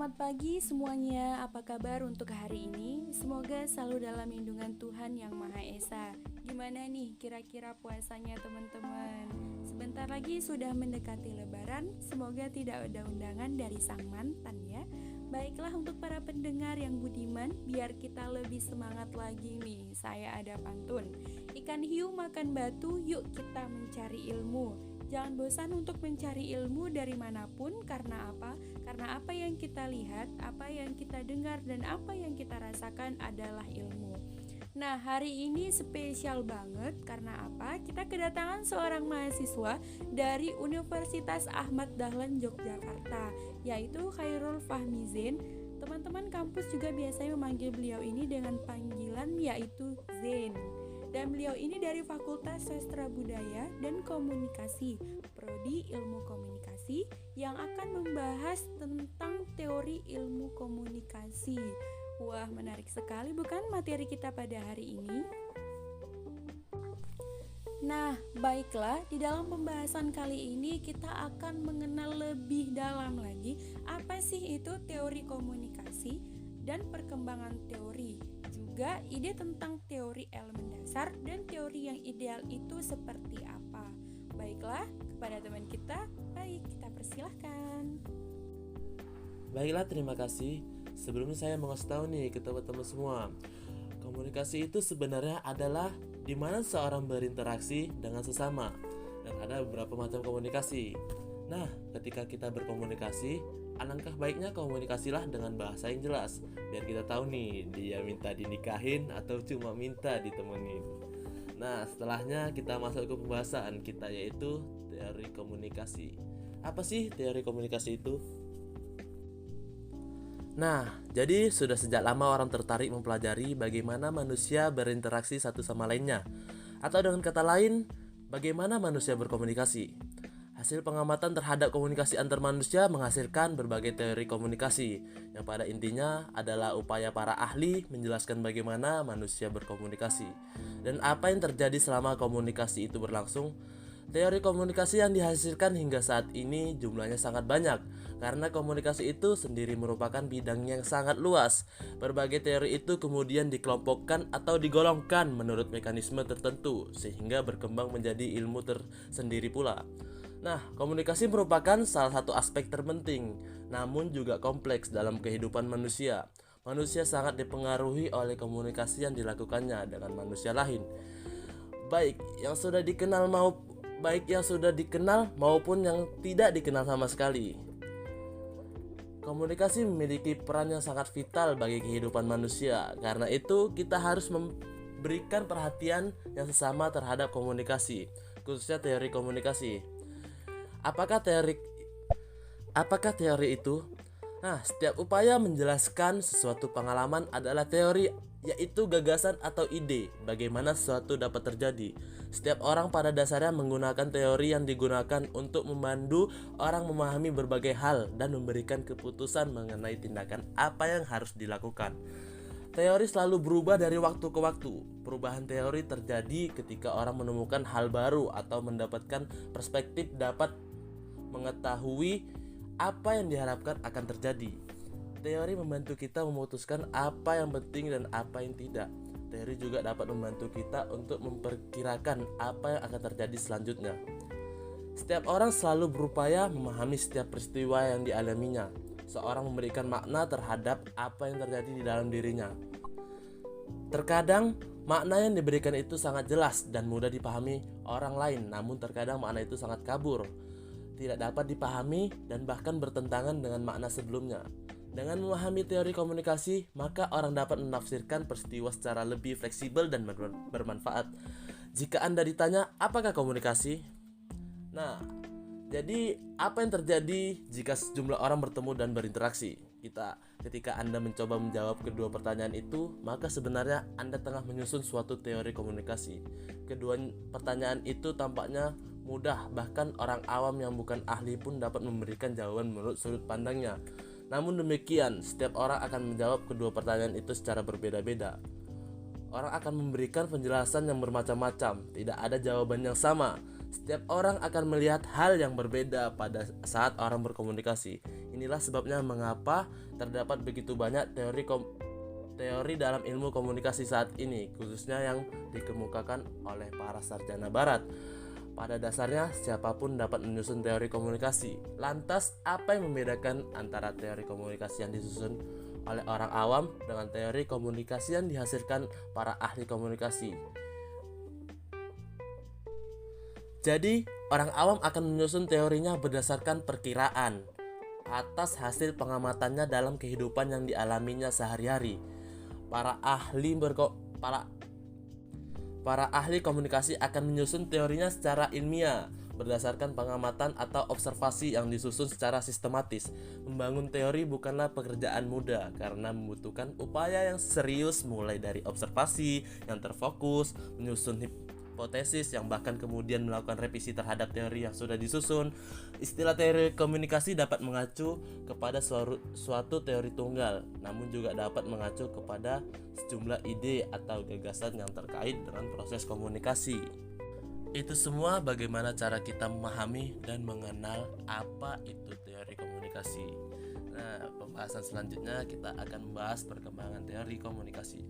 Selamat pagi semuanya, apa kabar untuk hari ini? Semoga selalu dalam lindungan Tuhan Yang Maha Esa. Gimana nih kira-kira puasanya teman-teman? Sebentar lagi sudah mendekati lebaran, semoga tidak ada undangan dari sang mantan ya. Baiklah untuk para pendengar yang budiman, biar kita lebih semangat lagi nih. Saya ada pantun, ikan hiu makan batu, yuk kita mencari ilmu. Jangan bosan untuk mencari ilmu dari manapun. Karena apa? Karena apa yang kita lihat, apa yang kita dengar, dan apa yang kita rasakan adalah ilmu. Nah, hari ini spesial banget. Karena apa? Kita kedatangan seorang mahasiswa dari Universitas Ahmad Dahlan Yogyakarta, yaitu Khairul Fahmi Zain. Teman-teman kampus juga biasanya memanggil beliau ini dengan panggilan yaitu Zain. Dan beliau ini dari Fakultas Sastra Budaya dan Komunikasi, Prodi Ilmu Komunikasi, yang akan membahas tentang teori ilmu komunikasi. Wah, menarik sekali bukan materi kita pada hari ini? Nah, baiklah, di dalam pembahasan kali ini kita akan mengenal lebih dalam lagi apa sih itu teori komunikasi dan perkembangan teori. Juga ide tentang teori elemen dasar dan teori yang ideal itu seperti apa. Baiklah, kepada teman kita, kita persilahkan. Baiklah, terima kasih. Sebelumnya saya mau kasih tahu nih ke teman-teman semua. Komunikasi itu sebenarnya adalah di mana seorang berinteraksi dengan sesama. Dan ada beberapa macam komunikasi. Nah, ketika kita berkomunikasi, alangkah baiknya komunikasilah dengan bahasa yang jelas. Biar kita tahu nih, dia minta dinikahin atau cuma minta ditemenin. Nah, setelahnya kita masuk ke pembahasan kita, yaitu teori komunikasi. Apa sih teori komunikasi itu? Nah, jadi sudah sejak lama orang tertarik mempelajari bagaimana manusia berinteraksi satu sama lainnya. Atau dengan kata lain, bagaimana manusia berkomunikasi. Hasil pengamatan terhadap komunikasi antar manusia menghasilkan berbagai teori komunikasi, yang pada intinya adalah upaya para ahli menjelaskan bagaimana manusia berkomunikasi dan apa yang terjadi selama komunikasi itu berlangsung. Teori komunikasi yang dihasilkan hingga saat ini jumlahnya sangat banyak, karena komunikasi itu sendiri merupakan bidang yang sangat luas. Berbagai teori itu kemudian dikelompokkan atau digolongkan menurut mekanisme tertentu, sehingga berkembang menjadi ilmu tersendiri pula. Nah, komunikasi merupakan salah satu aspek terpenting, namun juga kompleks dalam kehidupan manusia. Manusia sangat dipengaruhi oleh komunikasi yang dilakukannya dengan manusia lain, baik yang sudah dikenal maupun yang tidak dikenal sama sekali. Komunikasi memiliki peran yang sangat vital bagi kehidupan manusia. Karena itu, kita harus memberikan perhatian yang sesama terhadap komunikasi, khususnya teori komunikasi. Apakah teori itu? Nah, setiap upaya menjelaskan sesuatu pengalaman adalah teori, yaitu gagasan atau ide bagaimana sesuatu dapat terjadi. Setiap orang pada dasarnya menggunakan teori yang digunakan untuk membantu orang memahami berbagai hal dan memberikan keputusan mengenai tindakan apa yang harus dilakukan. Teori selalu berubah dari waktu ke waktu. Perubahan teori terjadi ketika orang menemukan hal baru atau mendapatkan perspektif dapat mengetahui apa yang diharapkan akan terjadi. Teori membantu kita memutuskan apa yang penting dan apa yang tidak. Teori juga dapat membantu kita untuk memperkirakan apa yang akan terjadi selanjutnya. Setiap orang selalu berupaya memahami setiap peristiwa yang dialaminya. Seorang memberikan makna terhadap apa yang terjadi di dalam dirinya. Terkadang makna yang diberikan itu sangat jelas dan mudah dipahami orang lain, namun terkadang makna itu sangat kabur, tidak dapat dipahami, dan bahkan bertentangan dengan makna sebelumnya. Dengan memahami teori komunikasi, maka orang dapat menafsirkan peristiwa secara lebih fleksibel dan bermanfaat. Jika Anda ditanya, apakah komunikasi? Nah, jadi apa yang terjadi jika sejumlah orang bertemu dan berinteraksi? Ketika Anda mencoba menjawab kedua pertanyaan itu, maka sebenarnya Anda tengah menyusun suatu teori komunikasi. Kedua pertanyaan itu tampaknya mudah, bahkan orang awam yang bukan ahli pun dapat memberikan jawaban menurut sudut pandangnya. Namun demikian, setiap orang akan menjawab kedua pertanyaan itu secara berbeda-beda. Orang akan memberikan penjelasan yang bermacam-macam, tidak ada jawaban yang sama. Setiap orang akan melihat hal yang berbeda pada saat orang berkomunikasi. Inilah sebabnya mengapa terdapat begitu banyak teori dalam ilmu komunikasi saat ini, khususnya yang dikemukakan oleh para sarjana barat. Pada dasarnya, siapapun dapat menyusun teori komunikasi. Lantas, apa yang membedakan antara teori komunikasi yang disusun oleh orang awam dengan teori komunikasi yang dihasilkan para ahli komunikasi? Jadi, orang awam akan menyusun teorinya berdasarkan perkiraan atas hasil pengamatannya dalam kehidupan yang dialaminya sehari-hari. Para ahli komunikasi akan menyusun teorinya secara ilmiah berdasarkan pengamatan atau observasi yang disusun secara sistematis. Membangun teori bukanlah pekerjaan mudah karena membutuhkan upaya yang serius, mulai dari observasi yang terfokus, menyusun hipotesis yang bahkan kemudian melakukan revisi terhadap teori yang sudah disusun. Istilah teori komunikasi dapat mengacu kepada suatu teori tunggal, namun juga dapat mengacu kepada sejumlah ide atau gagasan yang terkait dengan proses komunikasi. Itu semua bagaimana cara kita memahami dan mengenal apa itu teori komunikasi. Nah, pembahasan selanjutnya kita akan membahas perkembangan teori komunikasi.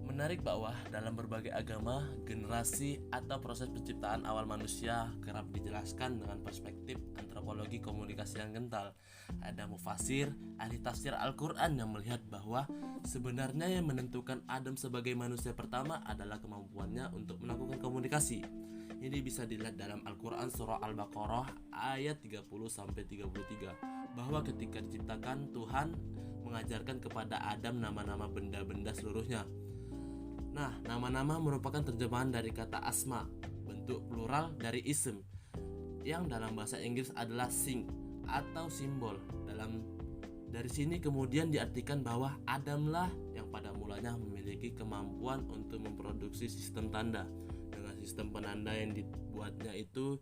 Menarik bahwa dalam berbagai agama, generasi, atau proses penciptaan awal manusia kerap dijelaskan dengan perspektif antropologi komunikasi yang kental. Ada mufasir, ahli tafsir Al-Quran yang melihat bahwa sebenarnya yang menentukan Adam sebagai manusia pertama adalah kemampuannya untuk melakukan komunikasi. Ini bisa dilihat dalam Al-Quran surah Al-Baqarah ayat 30-33 bahwa ketika diciptakan, Tuhan mengajarkan kepada Adam nama-nama benda-benda seluruhnya. Nah, nama-nama merupakan terjemahan dari kata asma, bentuk plural dari ism, yang dalam bahasa Inggris adalah sing atau simbol. Dari sini kemudian diartikan bahwa Adamlah yang pada mulanya memiliki kemampuan untuk memproduksi sistem tanda. Dengan sistem penanda yang dibuatnya itu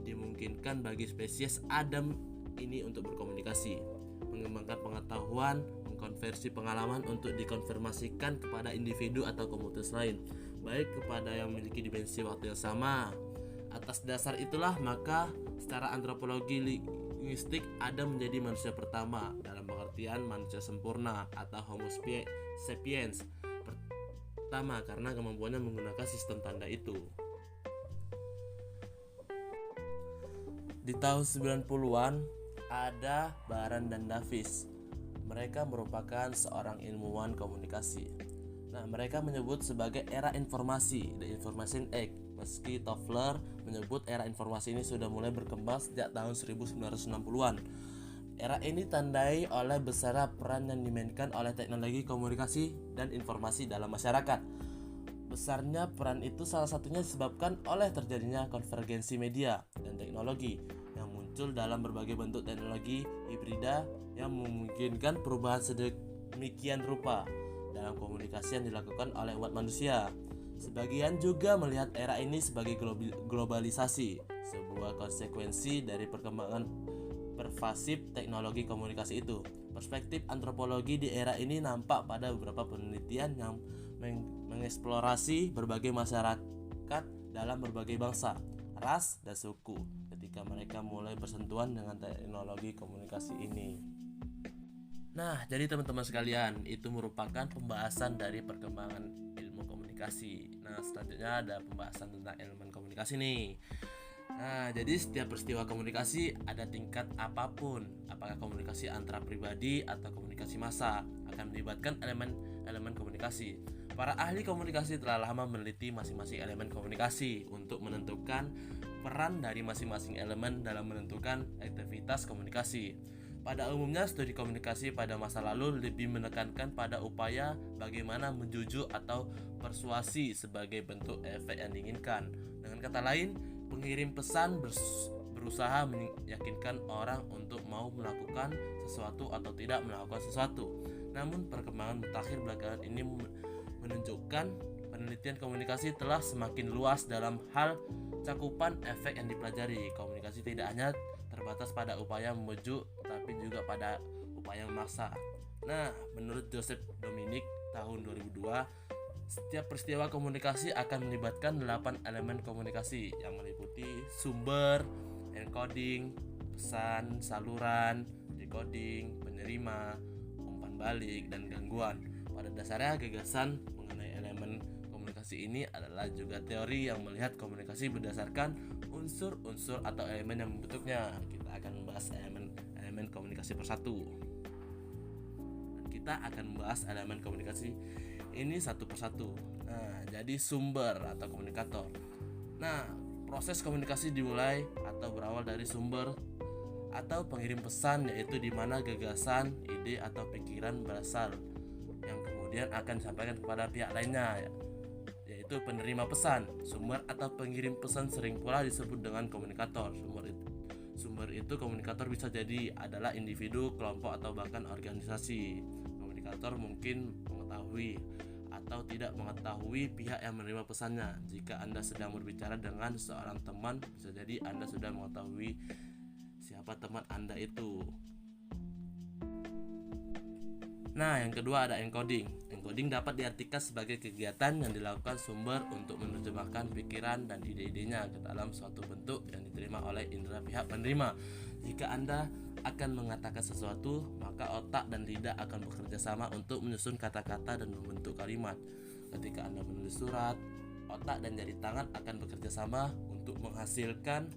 dimungkinkan bagi spesies Adam ini untuk berkomunikasi, mengembangkan pengetahuan, mengkonversi pengalaman untuk dikonfirmasikan kepada individu atau komunitas lain, baik kepada yang memiliki dimensi waktu yang sama. Atas dasar itulah maka secara antropologi linguistik Adam menjadi manusia pertama dalam pengertian manusia sempurna atau Homo sapiens pertama karena kemampuannya menggunakan sistem tanda itu. Di tahun 90-an ada Baran dan Davis. Mereka merupakan seorang ilmuwan komunikasi. Nah, mereka menyebut sebagai era informasi, the information age. Meski Toffler menyebut era informasi ini sudah mulai berkembang sejak tahun 1960-an. Era ini ditandai oleh besarnya peran yang dimainkan oleh teknologi komunikasi dan informasi dalam masyarakat. Besarnya peran itu salah satunya disebabkan oleh terjadinya konvergensi media dan teknologi yang muncul dalam berbagai bentuk teknologi hibrida yang memungkinkan perubahan sedemikian rupa dalam komunikasi yang dilakukan oleh umat manusia. Sebagian juga melihat era ini sebagai globalisasi, sebuah konsekuensi dari perkembangan pervasif teknologi komunikasi itu. Perspektif antropologi di era ini nampak pada beberapa penelitian yang mengeksplorasi berbagai masyarakat dalam berbagai bangsa, ras, dan suku ketika mereka mulai bersentuhan dengan teknologi komunikasi ini. Nah, jadi teman-teman sekalian, itu merupakan pembahasan dari perkembangan ilmu komunikasi. Nah, selanjutnya ada pembahasan tentang elemen komunikasi nih. Nah, jadi setiap peristiwa komunikasi ada tingkat apapun, apakah komunikasi antara pribadi atau komunikasi massa, akan melibatkan elemen komunikasi. Para ahli komunikasi telah lama meneliti masing-masing elemen komunikasi untuk menentukan peran dari masing-masing elemen dalam menentukan aktivitas komunikasi. Pada umumnya, studi komunikasi pada masa lalu lebih menekankan pada upaya bagaimana menjujuk atau persuasi sebagai bentuk efek yang diinginkan. Dengan kata lain, pengirim pesan berusaha meyakinkan orang untuk mau melakukan sesuatu atau tidak melakukan sesuatu. Namun perkembangan mutakhir belakangan ini menunjukkan penelitian komunikasi telah semakin luas dalam hal cakupan efek yang dipelajari. Komunikasi tidak hanya terbatas pada upaya membujuk, tapi juga pada upaya memaksa. Nah, menurut Joseph Dominic tahun 2002, Setiap peristiwa komunikasi akan melibatkan 8 elemen komunikasi yang meliputi sumber, encoding, pesan, saluran, decoding, penerima, umpan balik, dan gangguan. Pada dasarnya gagasan mengenai elemen komunikasi ini adalah juga teori yang melihat komunikasi berdasarkan unsur-unsur atau elemen yang membentuknya. Kita akan membahas elemen komunikasi persatu. Kita akan membahas elemen komunikasi ini satu persatu. Nah, jadi sumber atau komunikator. Nah, proses komunikasi dimulai atau berawal dari sumber atau pengirim pesan, yaitu di mana gagasan, ide atau pikiran berasal yang kemudian akan disampaikan kepada pihak lainnya, yaitu penerima pesan. Sumber atau pengirim pesan sering pula disebut dengan komunikator. Sumber itu komunikator bisa jadi adalah individu, kelompok, atau bahkan organisasi. Komunikator mungkin mengetahui atau tidak mengetahui pihak yang menerima pesannya. Jika Anda sedang berbicara dengan seorang teman, bisa jadi Anda sudah mengetahui siapa teman Anda itu. Nah, yang kedua ada encoding. Encoding dapat diartikan sebagai kegiatan yang dilakukan sumber untuk menerjemahkan pikiran dan ide-idenya ke dalam suatu bentuk yang diterima oleh indera pihak penerima. Jika Anda akan mengatakan sesuatu, maka otak dan lidah akan bekerja sama untuk menyusun kata-kata dan membentuk kalimat. Ketika Anda menulis surat, otak dan jari tangan akan bekerja sama untuk menghasilkan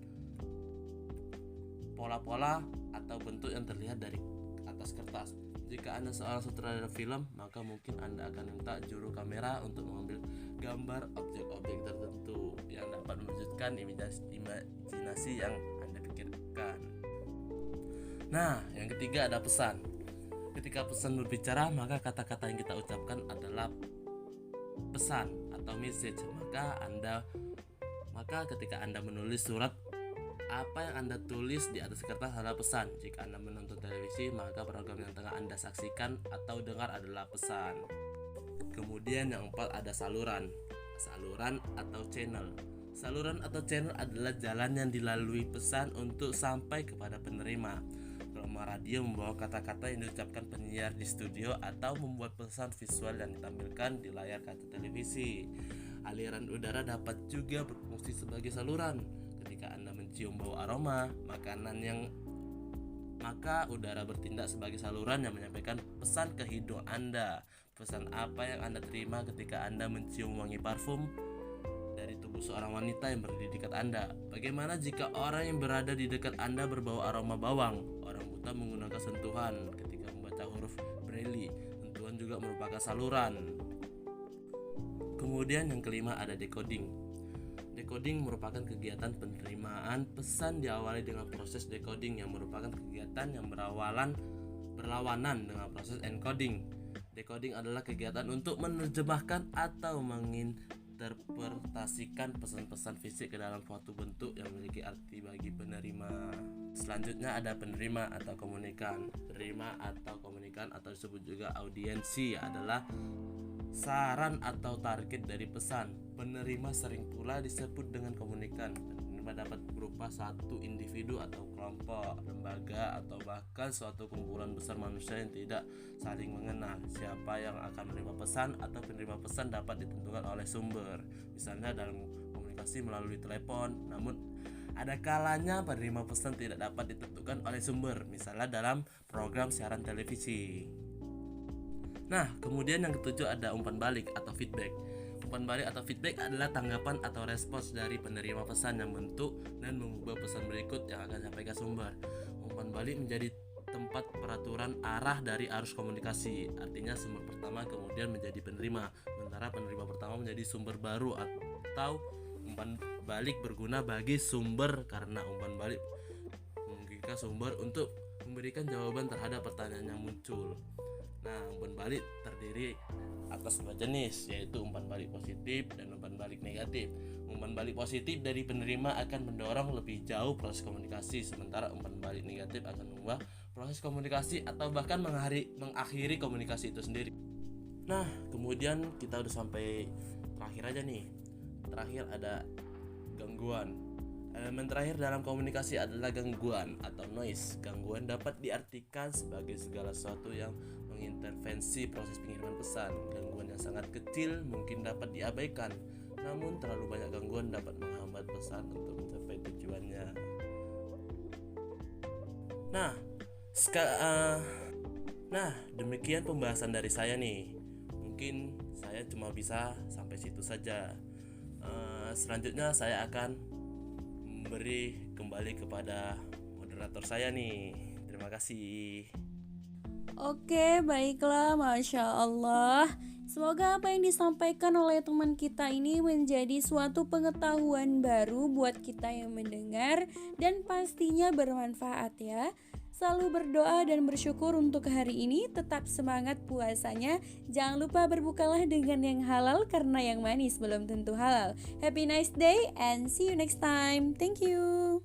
pola-pola atau bentuk yang terlihat dari atas kertas. Jika Anda seorang sutradara film, maka mungkin Anda akan minta juru kamera untuk mengambil gambar objek-objek tertentu yang dapat mewujudkan imajinasi yang Anda pikirkan. Nah, yang ketiga ada pesan. Ketika pesan berbicara, maka kata-kata yang kita ucapkan adalah pesan atau message. Maka ketika Anda menulis surat, apa yang Anda tulis di atas kertas adalah pesan. Jika Anda menonton televisi, maka program yang tengah Anda saksikan atau dengar adalah pesan. Kemudian yang keempat ada saluran atau channel. Saluran atau channel adalah jalan yang dilalui pesan untuk sampai kepada penerima. Gelombang radio membawa kata-kata yang diucapkan penyiar di studio atau membuat pesan visual yang ditampilkan di layar kaca televisi. Aliran udara dapat juga berfungsi sebagai saluran. Ketika Anda mencium bau aroma maka udara bertindak sebagai saluran yang menyampaikan pesan ke hidung Anda. Pesan apa yang Anda terima ketika Anda mencium wangi parfum dari tubuh seorang wanita yang berdiri di dekat Anda? Bagaimana jika orang yang berada di dekat Anda berbau aroma bawang? Orang buta menggunakan sentuhan ketika membaca huruf Braille. Sentuhan juga merupakan saluran. Kemudian yang kelima ada decoding. Decoding merupakan kegiatan penerimaan pesan diawali dengan proses decoding yang merupakan kegiatan yang berlawanan dengan proses encoding. Decoding adalah kegiatan untuk menerjemahkan atau menginterpretasikan pesan-pesan fisik ke dalam suatu bentuk yang memiliki arti bagi penerima. Selanjutnya ada penerima atau komunikan. Penerima atau komunikan atau disebut juga audiensi adalah saran atau target dari pesan. Penerima sering pula disebut dengan komunikan. Penerima dapat berupa satu individu atau kelompok, lembaga, atau bahkan suatu kumpulan besar manusia yang tidak saling mengenal. Siapa yang akan menerima pesan atau penerima pesan dapat ditentukan oleh sumber. Misalnya dalam komunikasi melalui telepon, namun ada kalanya penerima pesan tidak dapat ditentukan oleh sumber, misalnya dalam program siaran televisi. Nah, kemudian yang ketujuh ada umpan balik atau feedback. Umpan balik atau feedback adalah tanggapan atau respons dari penerima pesan yang membentuk dan mengubah pesan berikut yang akan disampaikan sumber. Umpan balik menjadi tempat peraturan arah dari arus komunikasi. Artinya sumber pertama kemudian menjadi penerima, sementara penerima pertama menjadi sumber baru, atau umpan balik berguna bagi sumber karena umpan balik memungkinkan sumber untuk memberikan jawaban terhadap pertanyaan yang muncul. Nah, umpan balik terdiri atas dua jenis, yaitu umpan balik positif dan umpan balik negatif. Umpan balik positif dari penerima akan mendorong lebih jauh proses komunikasi, sementara umpan balik negatif akan mengubah proses komunikasi atau bahkan mengakhiri komunikasi itu sendiri. Nah, kemudian kita udah sampai terakhir aja nih. Terakhir ada gangguan. Elemen terakhir dalam komunikasi adalah gangguan atau noise. Gangguan dapat diartikan sebagai segala sesuatu yang mengintervensi proses pengiriman pesan. Gangguan yang sangat kecil mungkin dapat diabaikan, namun terlalu banyak gangguan dapat menghambat pesan untuk mencapai tujuannya. Nah, demikian pembahasan dari saya nih. Mungkin saya cuma bisa sampai situ saja. Selanjutnya saya akan memberi kembali kepada moderator saya nih. Terima kasih. Oke, baiklah, Masya Allah. Semoga apa yang disampaikan oleh teman kita ini menjadi suatu pengetahuan baru buat kita yang mendengar dan pastinya bermanfaat ya. Selalu berdoa dan bersyukur untuk hari ini. Tetap semangat puasanya. Jangan lupa berbukalah dengan yang halal karena yang manis belum tentu halal. Happy nice day and see you next time. Thank you.